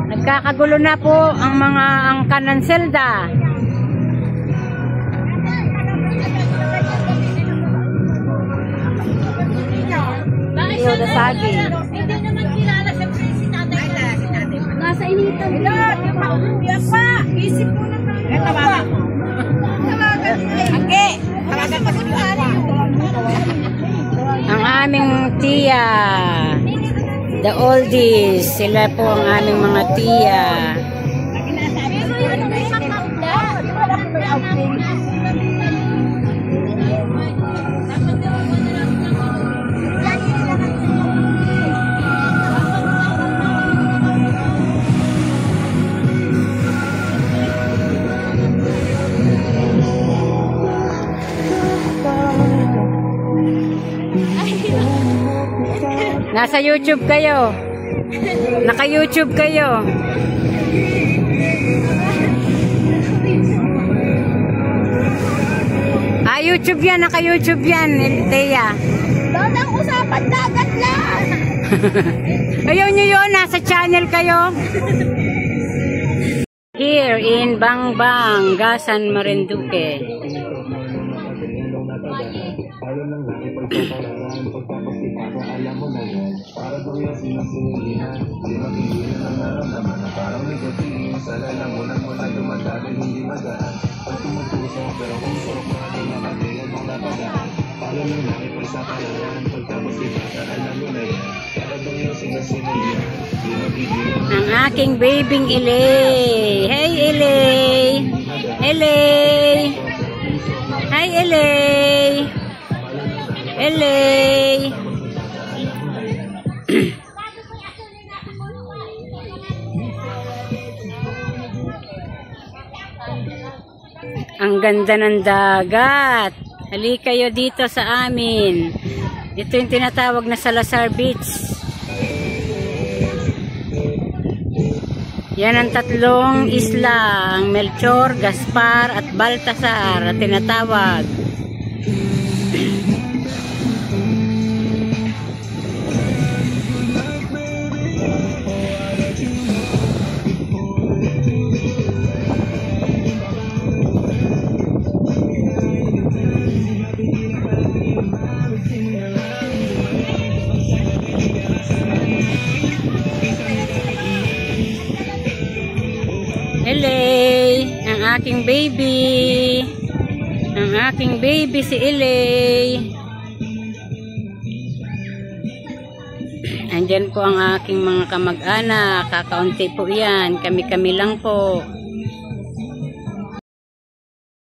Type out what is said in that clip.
Nagkakagulo na po ang mga angkan ng selda. Dasagi. Hindi naman kilala siya si tatay. Nasa initan. Yan pa. Isip mo na naman. Tawagan mo. Tawagan mo. Ake. Tawagan mo si Luana. Ang aming tiya. The oldies. Sila po ang aming mga tiya. Pero yun ang isang kaula. Nasa YouTube kayo. Naka-YouTube kayo. YouTube yan. Naka-YouTube yan, Thea. Doon ang usapan dagat lang. Ayaw nyo yun. Nasa channel kayo. Here in Bangbang, Gasan, Marinduque. Ang aking babing Ilay. Hey Ilay. Ilay. Hi Ilay. Ilay. Ang ganda ng dagat. Halika kayo dito sa amin. Ito yung tinatawag na Salazar Beach. Yan ang tatlong isla, ang Melchor, Gaspar at Baltasar at tinatawag. Ilay, ang aking baby. Ang aking baby si Ilay. Andyan po ang aking mga kamag-anak. Kakaunti po yan. Kami-kami lang po.